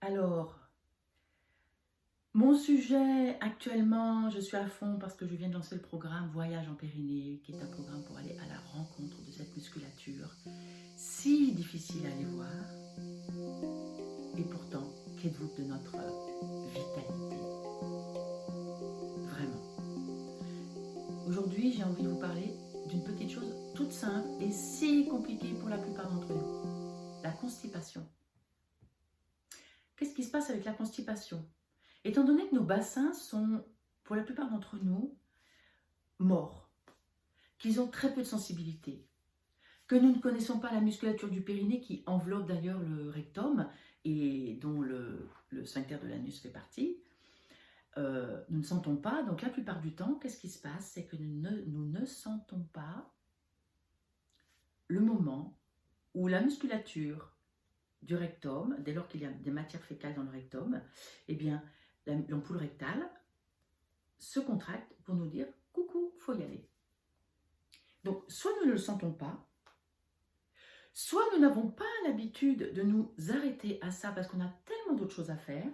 Alors, mon sujet actuellement, je suis à fond parce que je viens de lancer le programme Voyage en Périnée, qui est un programme pour aller à la rencontre de cette musculature si difficile à aller voir. Et pourtant, qu'êtes-vous de notre vitalité? Vraiment. Aujourd'hui, j'ai envie de vous parler d'une petite chose toute simple et si compliquée pour la plupart d'entre nous. La constipation. Qu'est-ce qui se passe avec la constipation? Étant donné que nos bassins sont, pour la plupart d'entre nous, morts, qu'ils ont très peu de sensibilité, que nous ne connaissons pas la musculature du périnée qui enveloppe d'ailleurs le rectum et dont le sphincter de l'anus fait partie, nous ne sentons pas. Donc la plupart du temps, qu'est-ce qui se passe? C'est que nous ne sentons pas le moment où la musculature du rectum, dès lors qu'il y a des matières fécales dans le rectum, eh bien l'ampoule rectale se contracte pour nous dire « coucou, faut y aller ». Donc soit nous ne le sentons pas, soit nous n'avons pas l'habitude de nous arrêter à ça parce qu'on a tellement d'autres choses à faire.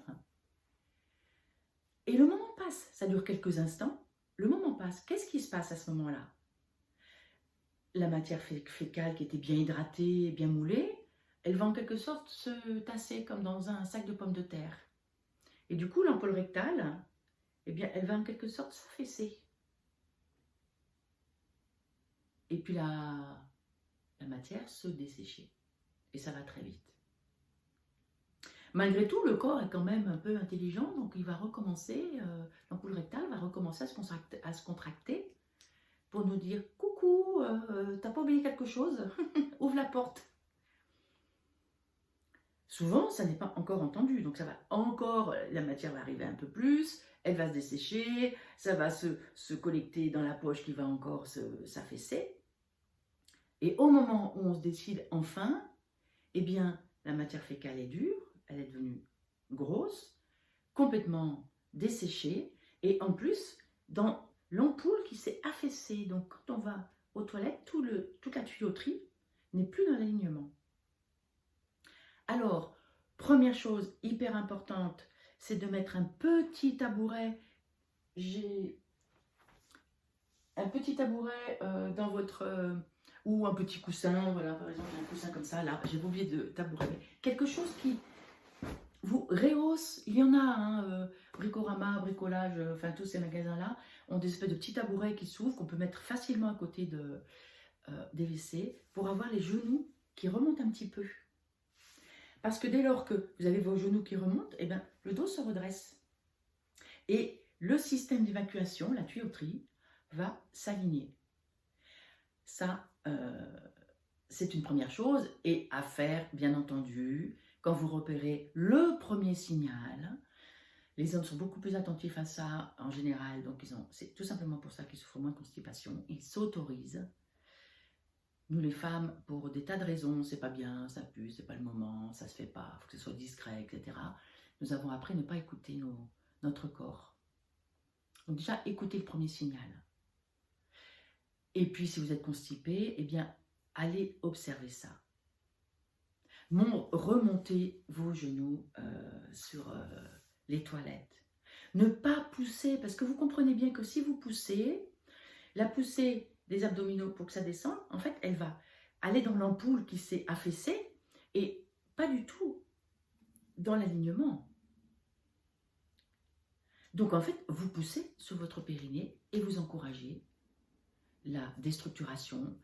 Et le moment passe, ça dure quelques instants, le moment passe. Qu'est-ce qui se passe à ce moment-là? La matière fécale qui était bien hydratée, bien moulée, elle va en quelque sorte se tasser comme dans un sac de pommes de terre. Et du coup, l'ampoule rectale, eh bien, elle va en quelque sorte s'affaisser. Et puis la matière se dessécher. Et ça va très vite. Malgré tout, le corps est quand même un peu intelligent, donc il va recommencer, l'ampoule rectale va recommencer à se contracter pour nous dire « Coucou, t'as pas oublié quelque chose? Ouvre la porte !» Souvent, ça n'est pas encore entendu, donc ça va encore, la matière va arriver un peu plus, elle va se dessécher, ça va se collecter dans la poche qui va encore s'affaisser. Et au moment où on se décide enfin, eh bien, la matière fécale est dure, elle est devenue grosse, complètement desséchée, et en plus, dans l'ampoule qui s'est affaissée. Donc, quand on va aux toilettes, toute la tuyauterie n'est plus dans l'alignement. Alors, première chose hyper importante, c'est de mettre un petit tabouret. J'ai un petit tabouret dans votre... ou un petit coussin, voilà, par exemple, un coussin comme ça, là, j'ai oublié de tabouret, mais quelque chose qui vous rehausse, il y en a, hein, Bricorama, Bricolage, enfin tous ces magasins-là, ont des espèces de petits tabourets qui s'ouvrent, qu'on peut mettre facilement à côté des WC, pour avoir les genoux qui remontent un petit peu. Parce que dès lors que vous avez vos genoux qui remontent, eh bien, le dos se redresse. Et le système d'évacuation, la tuyauterie, va s'aligner. Ça, c'est une première chose. Et à faire, bien entendu, quand vous repérez le premier signal. Les hommes sont beaucoup plus attentifs à ça en général. Donc, c'est tout simplement pour ça qu'ils souffrent moins de constipation. Ils s'autorisent. Nous, les femmes, pour des tas de raisons, c'est pas bien, ça pue, c'est pas le moment, ça se fait pas, il faut que ce soit discret, etc. Nous avons appris à ne pas écouter notre corps. Donc déjà, écoutez le premier signal. Et puis, si vous êtes constipé, eh bien, allez observer ça. Remontez vos genoux sur les toilettes. Ne pas pousser, parce que vous comprenez bien que si vous poussez, la poussée des abdominaux pour que ça descende, en fait, elle va aller dans l'ampoule qui s'est affaissée et pas du tout dans l'alignement. Donc, en fait, vous poussez sur votre périnée et vous encouragez la déstructuration,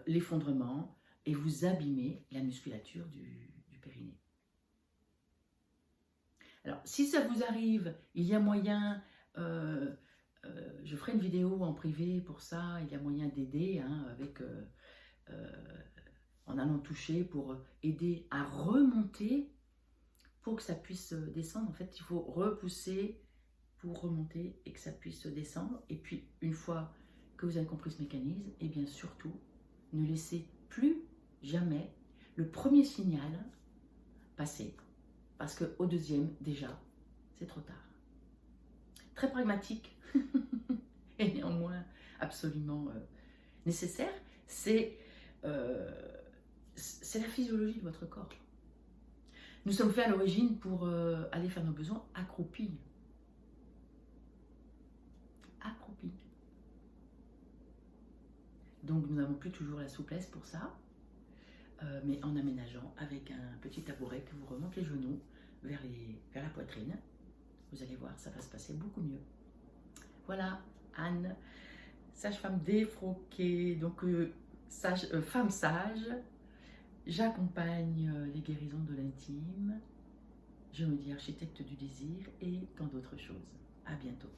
l'effondrement et vous abîmez la musculature du périnée. Alors, si ça vous arrive, il y a moyen... je ferai une vidéo en privé pour ça, il y a moyen d'aider hein, en allant toucher pour aider à remonter pour que ça puisse descendre. En fait, il faut repousser pour remonter et que ça puisse descendre. Et puis, une fois que vous avez compris ce mécanisme, et bien surtout, ne laissez plus jamais le premier signal passer. Parce qu'au deuxième, déjà, c'est trop tard. Très pragmatique et néanmoins absolument nécessaire, c'est la physiologie de votre corps. Nous sommes faits à l'origine pour aller faire nos besoins accroupis. Accroupis. Donc nous n'avons plus toujours la souplesse pour ça, mais en aménageant avec un petit tabouret qui vous remonte les genoux vers la poitrine. Vous allez voir, ça va se passer beaucoup mieux. Voilà, Anne, sage-femme défroquée, donc femme sage. J'accompagne les guérisons de l'intime. Je me dis architecte du désir et tant d'autres choses. À bientôt.